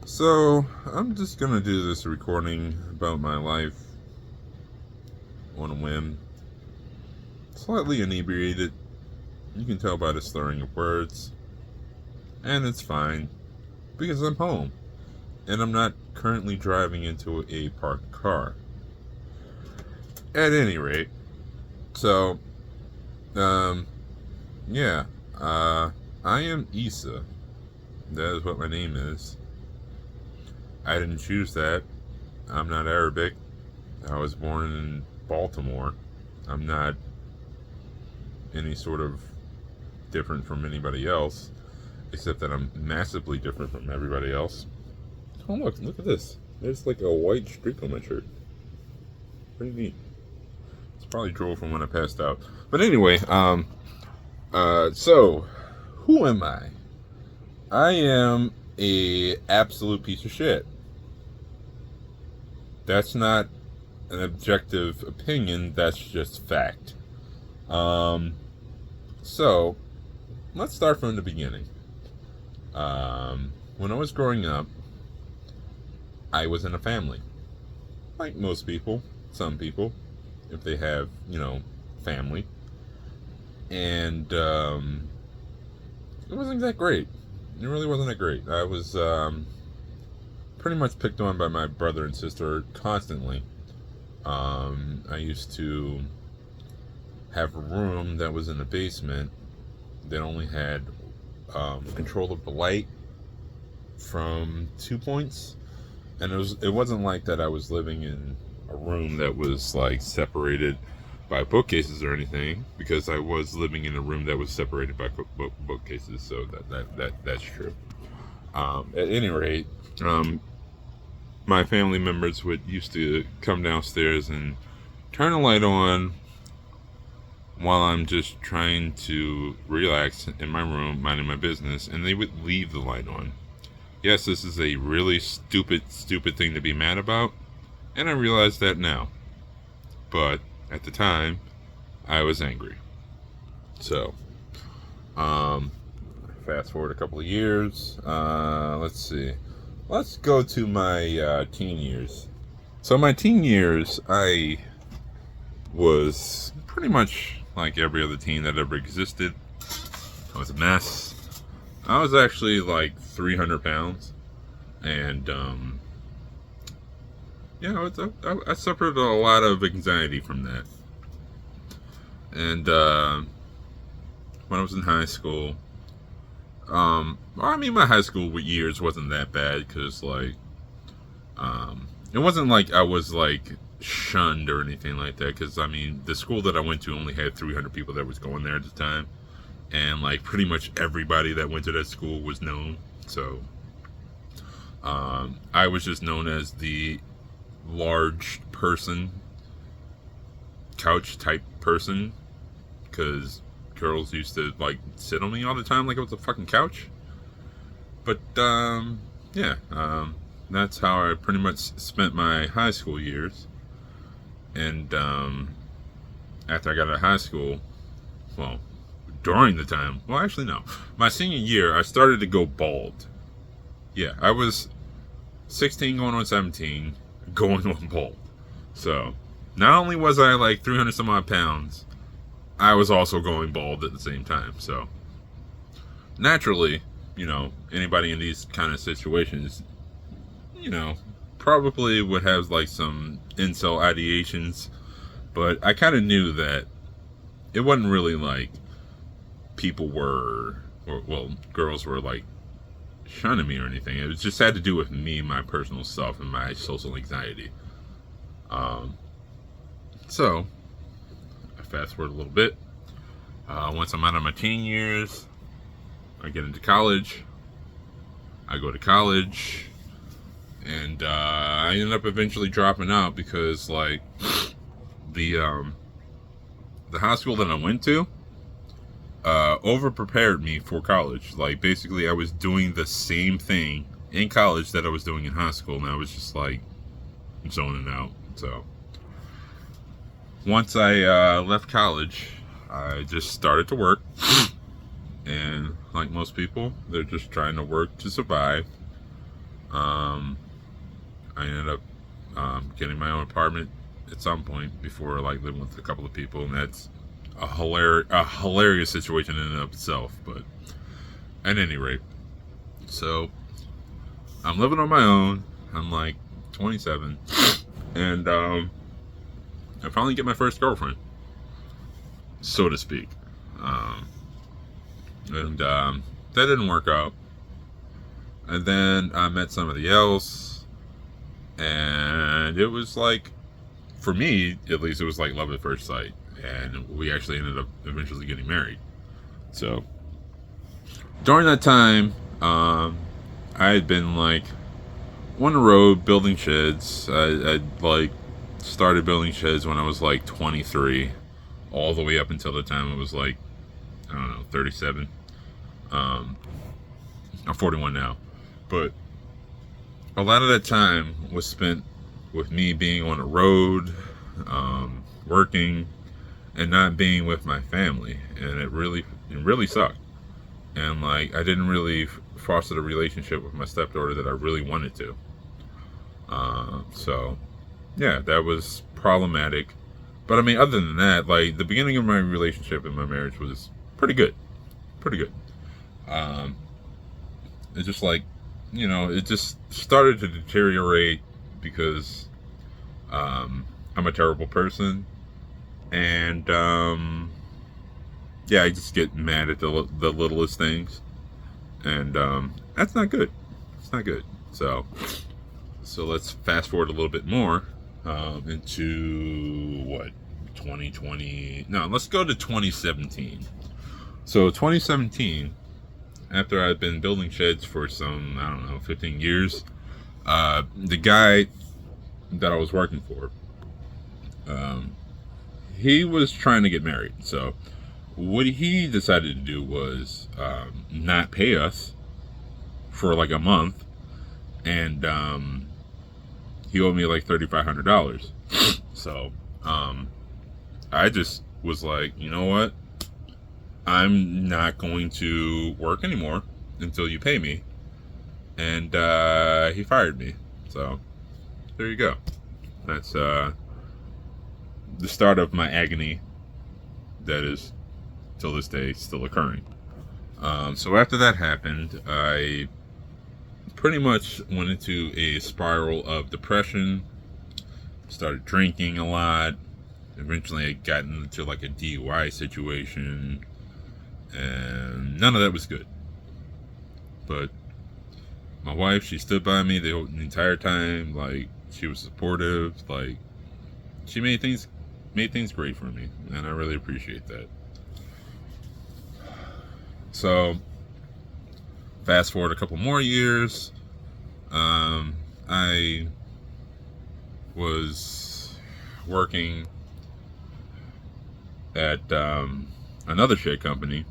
So, I'm just gonna do this recording about my life on a whim. Slightly inebriated. You can tell by the slurring of words. And it's fine, because I'm home. And I'm not currently driving into a parked car. At any rate, so, um, yeah, I am Issa. That is what my name is. I didn't choose that. I'm not Arabic. I was born in Baltimore. I'm not any sort of different from anybody else, except that I'm massively different from everybody else. Oh, look at this. There's like a white streak on my shirt. Pretty neat. It's probably drool from when I passed out. But anyway, so who am I? I am a absolute piece of shit. That's not an objective opinion. That's just fact. So let's start from the beginning. When I was growing up, I was in a family. Like most people, some people, if they have, family. And it wasn't that great. It really wasn't that great. I was pretty much picked on by my brother and sister constantly. I used to have a room that was in the basement that only had control of the light from 2 points, and it wasn't like that I was living in a room that was like separated by bookcases or anything, because I was living in a room that was separated by bookcases, so that's true. At any rate, my family members used to come downstairs and turn the light on while I'm just trying to relax in my room, minding my business, and they would leave the light on. Yes, this is a really stupid thing to be mad about, and I realize that now. But at the time, I was angry. So, fast forward a couple of years. Let's see. Let's go to my teen years. So my teen years, I was pretty much like every other teen that ever existed. I was a mess. I was actually like 300 pounds. And, I suffered a lot of anxiety from that. And, when I was in high school, my high school years wasn't that bad, because, like, it wasn't like I was, like, shunned or anything like that, because, the school that I went to only had 300 people that was going there at the time, and, like, pretty much everybody that went to that school was known, so, I was just known as the large person, couch type person, because girls used to, like, sit on me all the time like it was a fucking couch. But, that's how I pretty much spent my high school years. And, after I got out of high school, well, during the time, well, actually, no. My senior year, I started to go bald. Yeah, I was 16 going on 17, going on bald. So, not only was I like 300 some odd pounds, I was also going bald at the same time. So, naturally, anybody in these kind of situations, probably would have like some incel ideations. But I kind of knew that it wasn't really like people were, girls were like shunning me or anything. It just had to do with me, my personal self, and my social anxiety. So, I fast forward a little bit. Once I'm out of my teen years, I get into college. I go to college, and I ended up eventually dropping out because, like, the high school that I went to over prepared me for college. Like, basically, I was doing the same thing in college that I was doing in high school, and I was just like zoning out. So once I left college, I just started to work. And like most people, they're just trying to work to survive. Um, I ended up getting my own apartment at some point before like living with a couple of people, and that's a hilarious situation in and of itself. But at any rate, so I'm living on my own. I'm like 27, and I finally get my first girlfriend, so to speak. And that didn't work out. And then I met somebody else, and it was like, for me at least, it was like love at first sight. And we actually ended up eventually getting married. So during that time, I had been like on the road building sheds. I like started building sheds when I was like 23, all the way up until the time I was like, I don't know, 37. I'm 41 now. But a lot of that time was spent with me being on the road, working, and not being with my family. And it really sucked. And like, I didn't really foster the relationship with my stepdaughter that I really wanted to. So yeah, that was problematic. But I mean, other than that, like, the beginning of my relationship and my marriage was pretty good. It's just like, it just started to deteriorate because I'm a terrible person, and yeah, I just get mad at the littlest things, and that's not good. It's not good. So let's fast forward a little bit more into what, 2020? No, let's go to 2017. So 2017, after I'd been building sheds for some, I don't know, 15 years, the guy that I was working for, he was trying to get married. So what he decided to do was not pay us for like a month, and he owed me like $3,500. So I just was like, you know what? I'm not going to work anymore until you pay me. And he fired me. So there you go. That's the start of my agony that is, till this day, still occurring. So after that happened, I pretty much went into a spiral of depression, started drinking a lot. Eventually I got into like a DUI situation, and none of that was good. But my wife, she stood by me the entire time. Like, she was supportive. Like, she made things great for me, and I really appreciate that. So fast forward a couple more years, I was working at another shed company,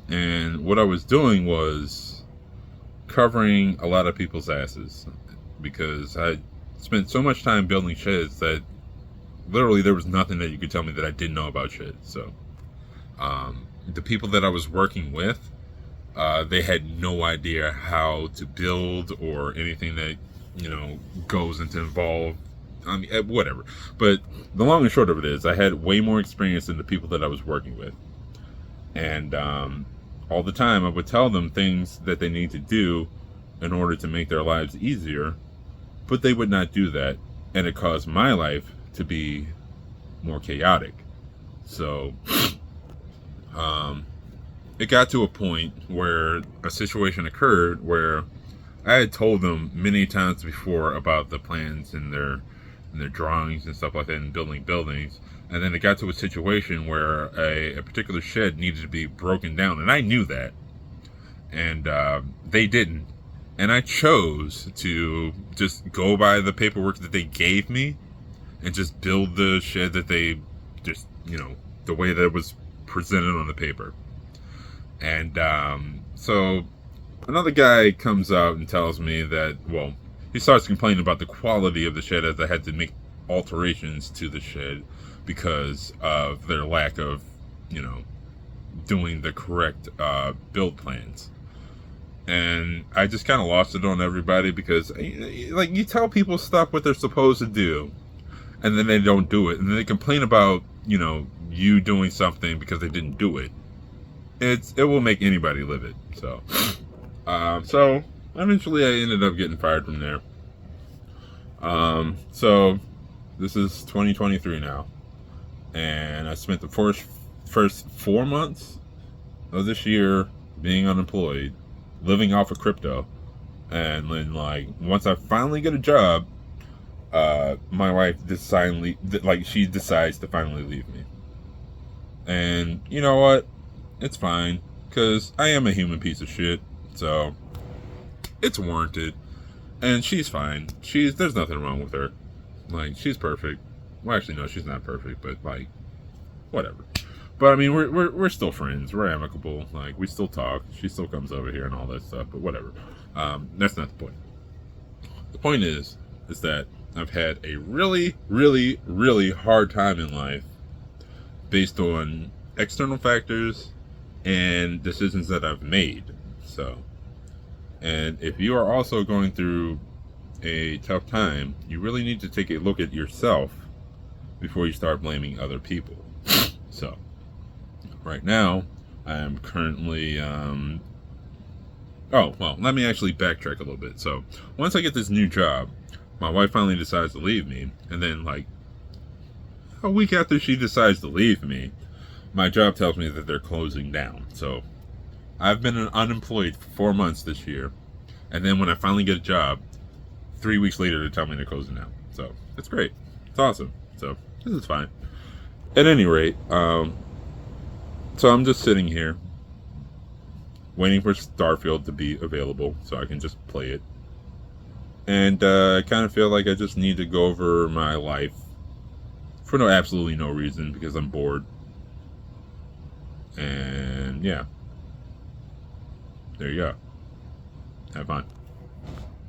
and what I was doing was covering a lot of people's asses, because I spent so much time building sheds that literally there was nothing that you could tell me that I didn't know about sheds. So the people that I was working with, they had no idea how to build or anything that goes into involved. I mean, whatever. But the long and short of it is, I had way more experience than the people that I was working with. And all the time I would tell them things that they need to do in order to make their lives easier, but they would not do that. And it caused my life to be more chaotic. So it got to a point where a situation occurred where I had told them many times before about the plans and their drawings and stuff like that, and building buildings. And then it got to a situation where a particular shed needed to be broken down, and I knew that, and they didn't. And I chose to just go by the paperwork that they gave me and just build the shed that they just, the way that it was presented on the paper. And so another guy comes out and tells me that, well, he starts complaining about the quality of the shed, as I had to make alterations to the shed because of their lack of, doing the correct build plans. And I just kind of lost it on everybody because, like, you tell people stuff what they're supposed to do, and then they don't do it, and then they complain about, you doing something because they didn't do it. It will make anybody livid. So, so eventually I ended up getting fired from there. So this is 2023 now, and I spent the first 4 months of this year being unemployed, living off of crypto, and then, like, once I finally get a job, my wife she decides to finally leave me. And you know what? It's fine, because I am a human piece of shit, so it's warranted. And she's fine. There's nothing wrong with her. Like, she's perfect. Well, actually, no, she's not perfect, but, like, whatever. But I mean, we're still friends. We're amicable. Like, we still talk. She still comes over here and all that stuff. But whatever. That's not the point. The point is that I've had a really, really, really hard time in life based on external factors and decisions that I've made. So, and if you are also going through a tough time, you really need to take a look at yourself before you start blaming other people. So, right now, I am currently, let me actually backtrack a little bit. So, once I get this new job, my wife finally decides to leave me, and then, like, a week after she decides to leave me, my job tells me that they're closing down. So, I've been unemployed for 4 months this year, and then when I finally get a job, 3 weeks later they tell me they're closing down. So, it's great. It's awesome. So, this is fine. At any rate, so I'm just sitting here waiting for Starfield to be available so I can just play it. And I kind of feel like I just need to go over my life for absolutely no reason, because I'm bored. And yeah, there you go. Have fun.